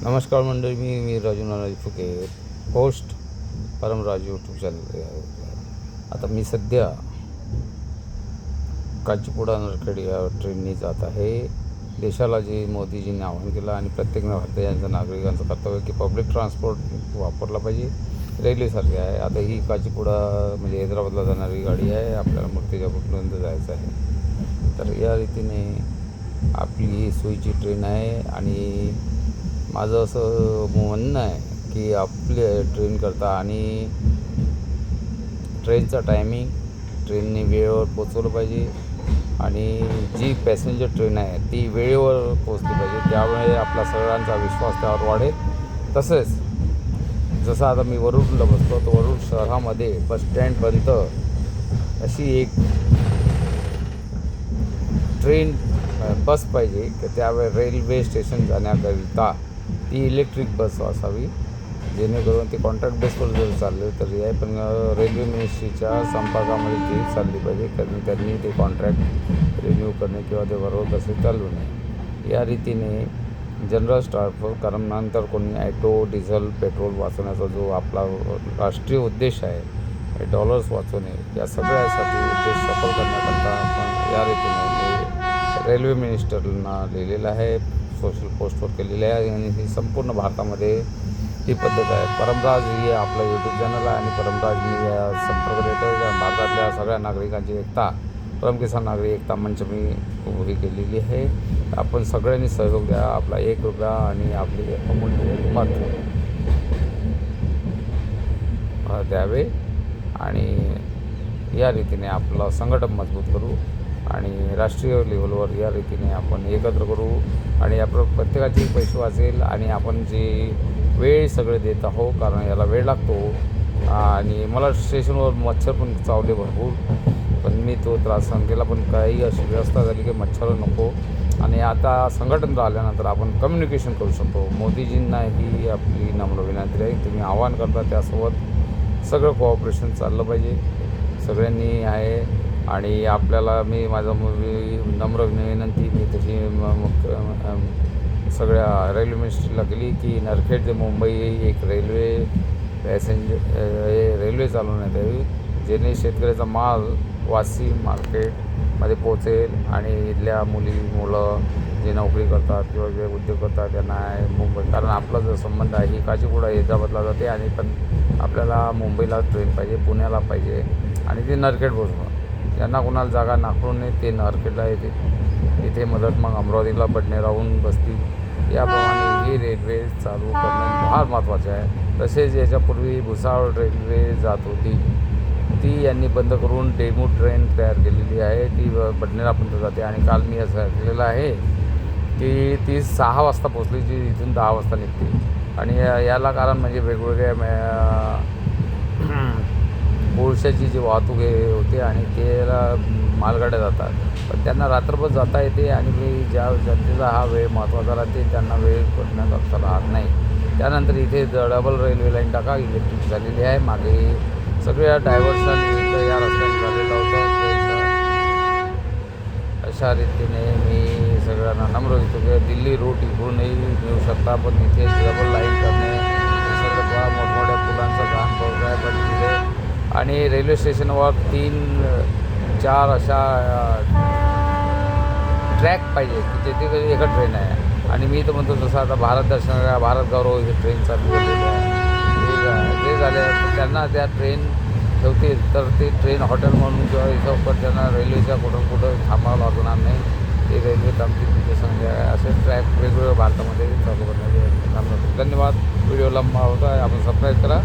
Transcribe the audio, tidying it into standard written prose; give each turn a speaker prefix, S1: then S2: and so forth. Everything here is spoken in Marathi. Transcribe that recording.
S1: नमस्कार मंडळी, मी Raju Nanaji Phuke, host Paramraj YouTube channel आहे. आता मी सध्या काचीपुडा नरखेड या ट्रेननी जात आहे. देशाला जे मोदीजींनी आवाहन केलं आणि प्रत्येक भारतीयांचं नागरिकांचं कर्तव्य की पब्लिक ट्रान्सपोर्ट वापरला पाहिजे, रेल्वेसारखे आहे. आता ही काचीपुडा म्हणजे हैदराबादला जाणारी गाडी आहे. आपल्याला मूर्तिजापूरपर्यंत जायचं आहे. तर या रीतीने आपली ही सोयीची ट्रेन आहे आणि माझं असं म्हणणं आहे की आपले ट्रेनकरता आणि ट्रेनचा टायमिंग ट्रेनने वेळेवर पोचवलं पाहिजे आणि जी पॅसेंजर ट्रेन आहे ती वेळेवर पोचली पाहिजे. त्यामुळे आपला सगळ्यांचा विश्वास त्यावर वाढेल. तसेच जसं आता मी वरुडला बसलो तर वरुड शहरामध्ये बस स्टँडपर्यंत अशी एक ट्रेन बस पाहिजे की त्यावेळी रेल्वे स्टेशन जाण्याकरिता ती इलेक्ट्रिक बस असावी, जेणेकरून ती कॉन्ट्रॅक्ट बेसवर जर चालले तर आहे. पण रेल्वे मिनिस्ट्रीच्या संपर्कामध्ये ती चालली पाहिजे, कारण त्यांनी ते कॉन्ट्रॅक्ट रिन्यू करणे किंवा ते बरोबर कसे चालू नये. या रीतीने जनरल स्टाफ, कारण नंतर कोणी ॲटो, डिझेल, पेट्रोल वाचवण्याचा जो आपला राष्ट्रीय उद्देश आहे, डॉलर्स वाचवणे, या सगळ्यासाठी उद्देश सफल करण्याकरता आपण या रीतीने रेल्वे मिनिस्टरना लिहिलेलं आहे, सोशल पोस्टवर केलेलं आहे आणि ही संपूर्ण भारतामध्ये ही पद्धत आहे. परमराज ही आपला यूट्यूब चॅनल आहे आणि परमराजनी या संपर्क देतं. भारतातल्या सगळ्या नागरिकांची एकता, परमकिसान नागरिक एकता मंच मी उभी केलेली आहे. आपण सगळ्यांनी सहयोग द्या. आपला ₹1 आणि आपली अमूल्य मत द्यावे आणि या रीतीने आपलं संघटन मजबूत करू आणि राष्ट्रीय लेवलवर या रीतीने आपण एकत्र करू आणि आपलं प्रत्येकाचे पैसे वाचेल आणि आपण जे वेळ सगळे देत आहो, कारण याला वेळ लागतो. आणि मला स्टेशनवर मच्छर पण चावले भरपूर, पण मी तो त्रास सहन केला. पण काही अशी व्यवस्था झाली की मच्छर नको आणि आता संघटन राहिल्यानंतर आपण कम्युनिकेशन करू शकतो. मोदीजींना ही आपली नम्र विनंती आहे. तुम्ही आवाहन करता त्यासोबत सगळं कोऑपरेशन चाललं पाहिजे सगळ्यांनी आहे. आणि आपल्याला माझं नम्र विनंती मी तशी सगळ्या रेल्वे मिनिस्ट्रीला केली की नरखेड ते मुंबई एक रेल्वे चालवण्यात यावी, जेणे शेतकऱ्याचा माल वासी मार्केटमध्ये पोचेल आणि इथल्या मुलं जे नोकरी करतात किंवा जे उद्योग करतात त्यांना मुंबई, कारण आपला जो संबंध आहे ही काचीपुडा हैदराबादला जाते आणि पण आपल्याला मुंबईला ट्रेन पाहिजे, पुण्याला पाहिजे आणि ते नरखेड पोचणं. ज्यांना कोणाला जागा नागपूर नाही ते नरखेडला येते, इथे मदत मग अमरावतीला पडणे राहून बसतील. याप्रमाणे ही रेल्वे चालू करणं फार महत्त्वाचे आहे. तसेच याच्यापूर्वी भुसावळ रेल्वे जात होती, ती यांनी बंद करून डेमू ट्रेन तयार केलेली आहे. ती बडनेरापर्यंत जाते आणि काल मी असं ऐकलेलं आहे की ती 6 वाजता पोचली, जी इथून 10 वाजता निघते. आणि याला कारण म्हणजे वेगवेगळ्या कोळशाची जी वाहतूक होते आणि त्याला मालगाड्या जातात, पण त्यांना रात्रभर जाता येते आणि ज्या जनतेला हा वेळ महत्त्वाचा राहते त्यांना वेळ पडण्याकरता राहत नाही. त्यानंतर इथे डबल रेल्वे लाईन टाका, इलेक्ट्रिक झालेली आहे. मागे सगळ्या डायव्हर्शन या रस्त्याने झालेलं होतं. अशा रीतीने मी सगळ्यांना नम्र विनंती की दिल्ली रूट इकडूनही मिळू शकता, पण इथे डबल लाईन करणे सगळं मोठमोठ्या पुलांचं काम करत आहे. पण तिथे आणि रेल्वे स्टेशनवर 3-4 अशा ट्रॅक पाहिजे की जेथे एकच ट्रेन आहे. आणि मी तर म्हणतो जसं आता भारत दर्शन, भारत गौरव ही ट्रेन चालू झालेली आहे, ते झाले तर त्यांना त्या ट्रेन ठेवतील तर ते ट्रेन हॉटेल म्हणून किंवा इथं त्यांना रेल्वेच्या कुठं थांबावं लागणार नाही. ते रेल्वे थांबतील तिथे संध्या असे ट्रॅक वेगवेगळ्या भारतामध्ये चालू करण्याचे काम. धन्यवाद. व्हिडिओ लंबा होता आहे, आपण सबस्क्राईब करा.